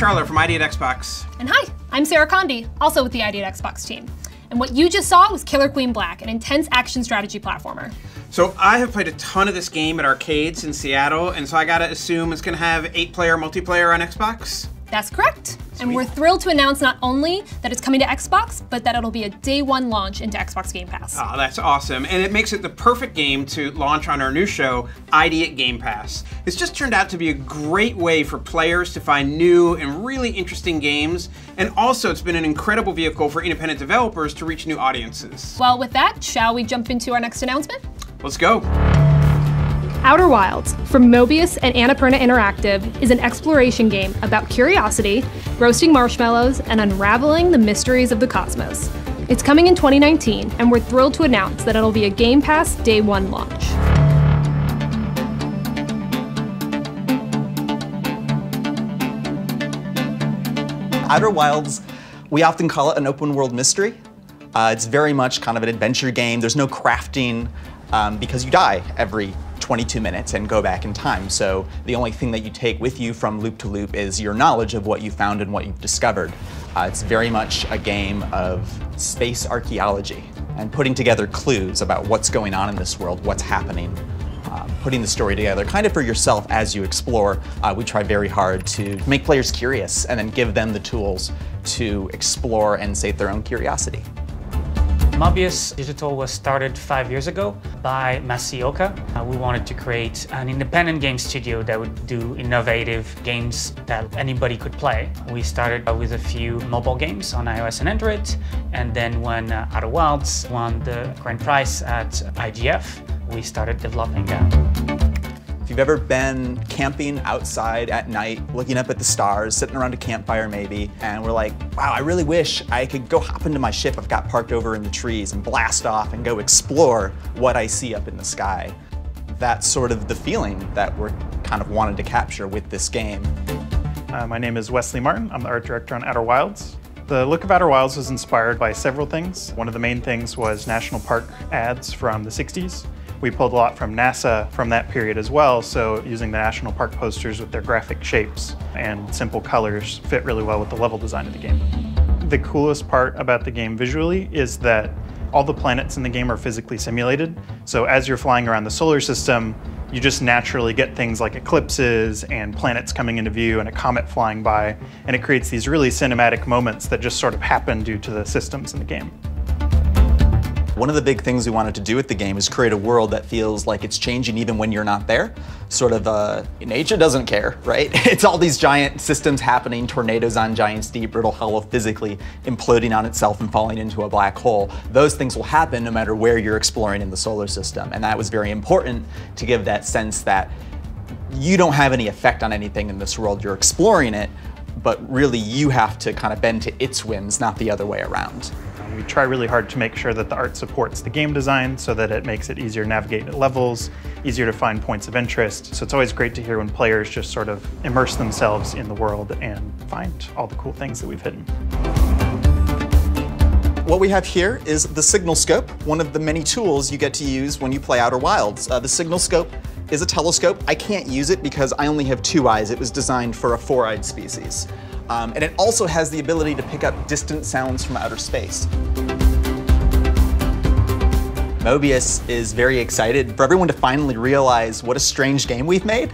Charlotte from ID at Xbox. And hi, I'm Sarah Condi, also with the ID at Xbox team. And what you just saw was Killer Queen Black, an intense action strategy platformer. So I have played a ton of this game at arcades in Seattle, and so I gotta assume it's gonna have 8-player multiplayer on Xbox? That's correct. Sweet. And we're thrilled to announce not only that it's coming to Xbox, but that it'll be a day one launch into Xbox Game Pass. Oh, that's awesome. And it makes it the perfect game to launch on our new show, ID at Game Pass. It's just turned out to be a great way for players to find new and really interesting games. And also it's been an incredible vehicle for independent developers to reach new audiences. Well, with that, shall we jump into our next announcement? Let's go. Outer Wilds from Mobius and Annapurna Interactive is an exploration game about curiosity, roasting marshmallows, and unraveling the mysteries of the cosmos. It's coming in 2019, and we're thrilled to announce that it'll be a Game Pass Day 1 launch. Outer Wilds, we often call it an open world mystery. It's very much kind of an adventure game. There's no crafting because you die every 22 minutes and go back in time. So the only thing that you take with you from loop to loop is your knowledge of what you found and what you've discovered. It's very much a game of space archaeology and putting together clues about what's going on in this world, what's happening, putting the story together kind of for yourself as you explore. We try very hard to make players curious and then give them the tools to explore and sate their own curiosity. Mobius Digital was started 5 years ago by Masioka. We wanted to create an independent game studio that would do innovative games that anybody could play. We started with a few mobile games on iOS and Android, and then when Outer Wilds won the grand prize at IGF, we started developing that. If you've ever been camping outside at night, looking up at the stars, sitting around a campfire maybe, and we're like, wow, I really wish I could go hop into my ship I've got parked over in the trees and blast off and go explore what I see up in the sky. That's sort of the feeling that we're kind of wanted to capture with this game. My name is Wesley Martin. I'm the art director on Outer Wilds. The look of Outer Wilds was inspired by several things. One of the main things was national park ads from the 60s. We pulled a lot from NASA from that period as well, so using the national park posters with their graphic shapes and simple colors fit really well with the level design of the game. The coolest part about the game visually is that all the planets in the game are physically simulated, so as you're flying around the solar system, you just naturally get things like eclipses and planets coming into view and a comet flying by, and it creates these really cinematic moments that just sort of happen due to the systems in the game. One of the big things we wanted to do with the game is create a world that feels like it's changing even when you're not there. Sort of, nature doesn't care, right? It's all these giant systems happening, tornadoes on giants, deep, brittle hollow, physically imploding on itself and falling into a black hole. Those things will happen no matter where you're exploring in the solar system. And that was very important to give that sense that you don't have any effect on anything in this world. You're exploring it, but really you have to kind of bend to its whims, not the other way around. We try really hard to make sure that the art supports the game design so that it makes it easier to navigate levels, easier to find points of interest. So it's always great to hear when players just sort of immerse themselves in the world and find all the cool things that we've hidden. What we have here is the signal scope, one of the many tools you get to use when you play Outer Wilds. The signal scope is a telescope. I can't use it because I only have 2 eyes. It was designed for a 4-eyed species. And it also has the ability to pick up distant sounds from outer space. Mobius is very excited for everyone to finally realize what a strange game we've made.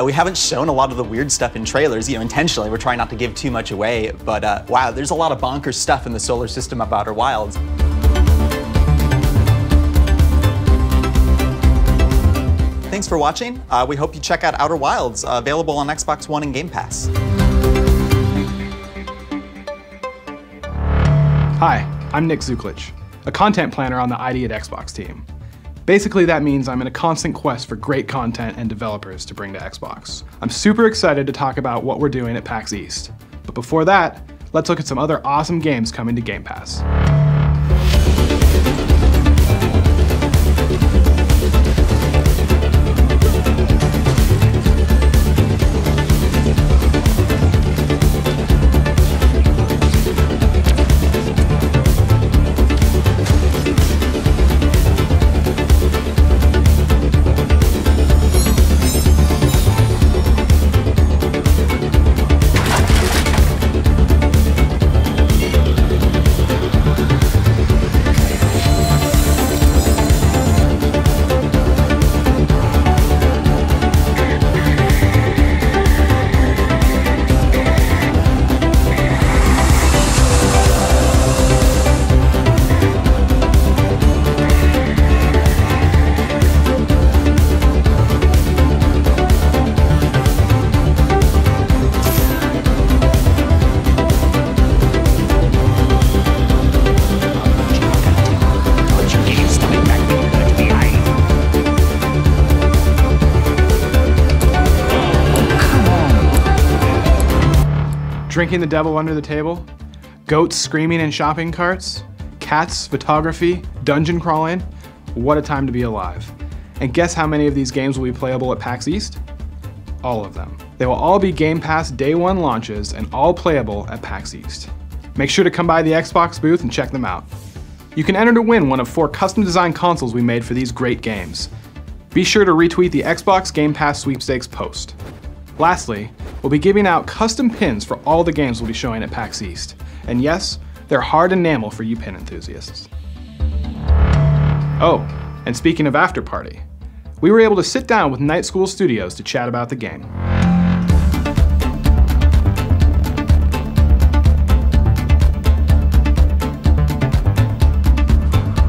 We haven't shown a lot of the weird stuff in trailers, intentionally. We're trying not to give too much away, but wow, there's a lot of bonkers stuff in the solar system of Outer Wilds. Thanks for watching. We hope you check out Outer Wilds, available on Xbox One and Game Pass. Hi, I'm Nick Zuklich, a content planner on the ID at Xbox team. Basically, that means I'm in a constant quest for great content and developers to bring to Xbox. I'm super excited to talk about what we're doing at PAX East. But before that, let's look at some other awesome games coming to Game Pass. Drinking the devil under the table? Goats screaming in shopping carts? Cats, photography, dungeon crawling? What a time to be alive. And guess how many of these games will be playable at PAX East? All of them. They will all be Game Pass Day 1 launches and all playable at PAX East. Make sure to come by the Xbox booth and check them out. You can enter to win one of 4 custom designed consoles we made for these great games. Be sure to retweet the Xbox Game Pass sweepstakes post. Lastly, we'll be giving out custom pins for all the games we'll be showing at PAX East. And yes, they're hard enamel for you pin enthusiasts. Oh, and speaking of After Party, we were able to sit down with Night School Studios to chat about the game.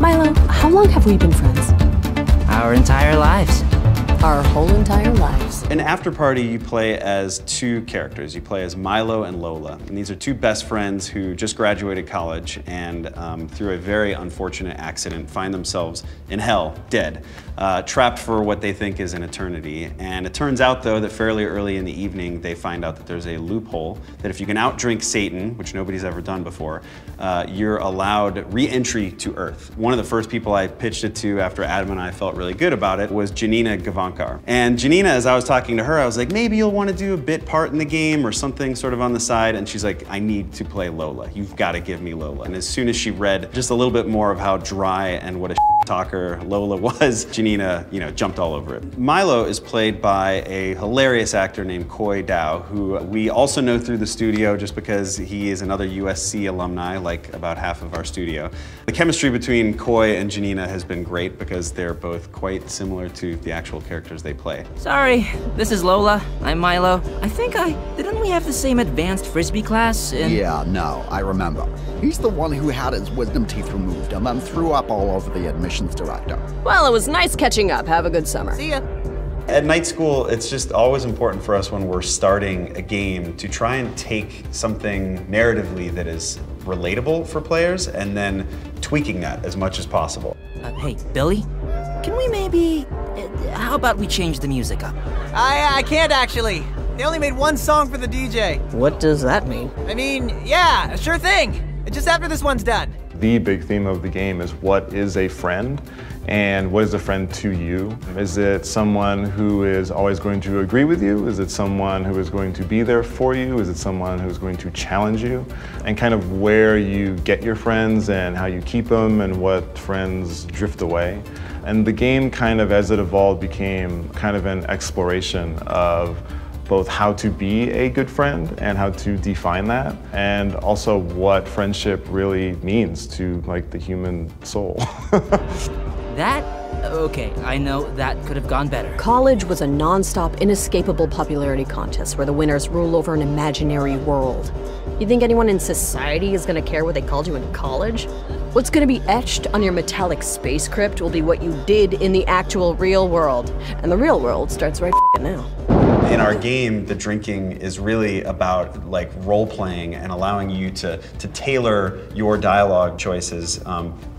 Milo, how long have we been friends? Our entire lives. Our whole entire lives. In After Party, you play as 2 characters. You play as Milo and Lola. And these are 2 best friends who just graduated college and through a very unfortunate accident find themselves in hell, dead, trapped for what they think is an eternity. And it turns out, though, that fairly early in the evening, they find out that there's a loophole that if you can outdrink Satan, which nobody's ever done before, you're allowed re-entry to Earth. One of the first people I pitched it to after Adam and I felt really good about it was Janina Gavankar. And Janina, as I was talking to her, I was like, maybe you'll want to do a bit part in the game or something sort of on the side. And she's like, I need to play Lola. You've got to give me Lola. And as soon as she read just a little bit more of how dry and what a talker Lola was, Janina, jumped all over it. Milo is played by a hilarious actor named Koi Dao, who we also know through the studio just because he is another USC alumni, like about half of our studio. The chemistry between Koi and Janina has been great because they're both quite similar to the actual characters they play. Sorry, this is Lola. I'm Milo. Didn't we have the same advanced frisbee class in... Yeah, no, I remember. He's the one who had his wisdom teeth removed and then threw up all over the admissions director. Well, it was nice catching up. Have a good summer. See ya. At Night School, it's just always important for us when we're starting a game to try and take something narratively that is relatable for players and then tweaking that as much as possible. Hey, Billy? Can we maybe... how about we change the music up? I can't actually. They only made 1 song for the DJ. What does that mean? I mean, yeah, sure thing. Just after this one's done. The big theme of the game is what is a friend and what is a friend to you? Is it someone who is always going to agree with you? Is it someone who is going to be there for you? Is it someone who is going to challenge you? And kind of where you get your friends and how you keep them and what friends drift away. And the game kind of, as it evolved, became kind of an exploration of both how to be a good friend and how to define that, and also what friendship really means to the human soul. Okay, I know that could have gone better. College was a non-stop, inescapable popularity contest where the winners rule over an imaginary world. You think anyone in society is gonna care what they called you in college? What's gonna be etched on your metallic space crypt will be what you did in the actual real world. And the real world starts right now. In our game, the drinking is really about role-playing and allowing you to tailor your dialogue choices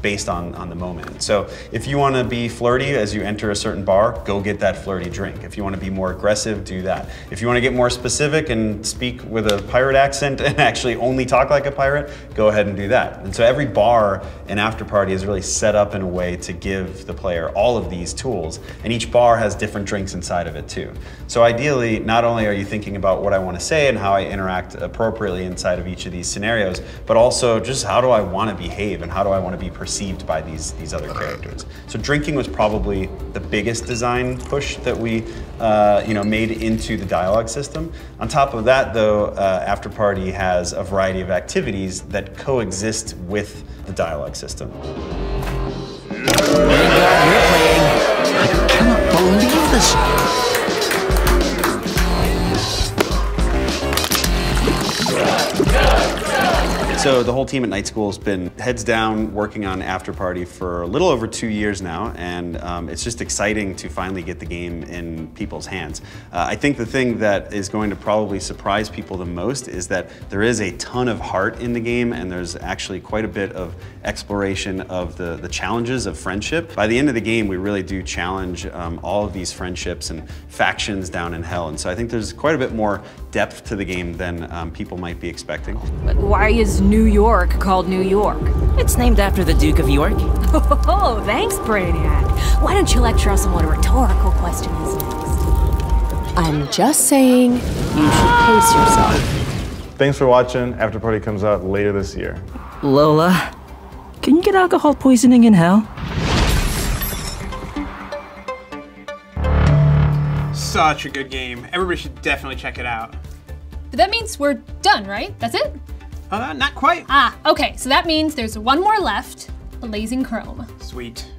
based on the moment. So if you want to be flirty as you enter a certain bar, go get that flirty drink. If you want to be more aggressive, do that. If you want to get more specific and speak with a pirate accent and actually only talk like a pirate, go ahead and do that. And so every bar and after party is really set up in a way to give the player all of these tools, and each bar has different drinks inside of it too. So ideally, not only are you thinking about what I want to say and how I interact appropriately inside of each of these scenarios, but also just how do I want to behave and how do I want to be perceived by these other characters. So drinking was probably the biggest design push that we made into the dialogue system. On top of that, though, After Party has a variety of activities that coexist with the dialogue system. I cannot believe this. So the whole team at Night School has been heads down working on After Party for a little over 2 years now, and it's just exciting to finally get the game in people's hands. I think the thing that is going to probably surprise people the most is that there is a ton of heart in the game, and there's actually quite a bit of exploration of the challenges of friendship. By the end of the game, we really do challenge all of these friendships and factions down in hell, and so I think there's quite a bit more depth to the game than people might be expecting. But why is New York called New York? It's named after the Duke of York. Oh, thanks, Brainiac. Why don't you lecture us on what a rhetorical question is next? I'm just saying, you should pace yourself. Thanks for watching. After Party comes out later this year. Lola, can you get alcohol poisoning in hell? Such a good game. Everybody should definitely check it out. But that means we're done, right? That's it? Not quite. Ah, okay, so that means there's one more left, Blazing Chrome. Sweet.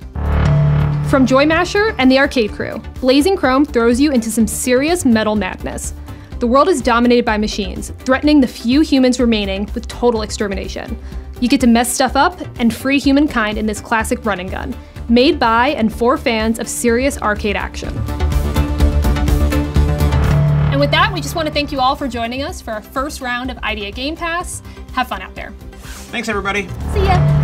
From Joy Masher and the Arcade Crew, Blazing Chrome throws you into some serious metal madness. The world is dominated by machines, threatening the few humans remaining with total extermination. You get to mess stuff up and free humankind in this classic run and gun, made by and for fans of serious arcade action. And with that, we just want to thank you all for joining us for our first round of IDEA Game Pass. Have fun out there. Thanks, everybody. See ya.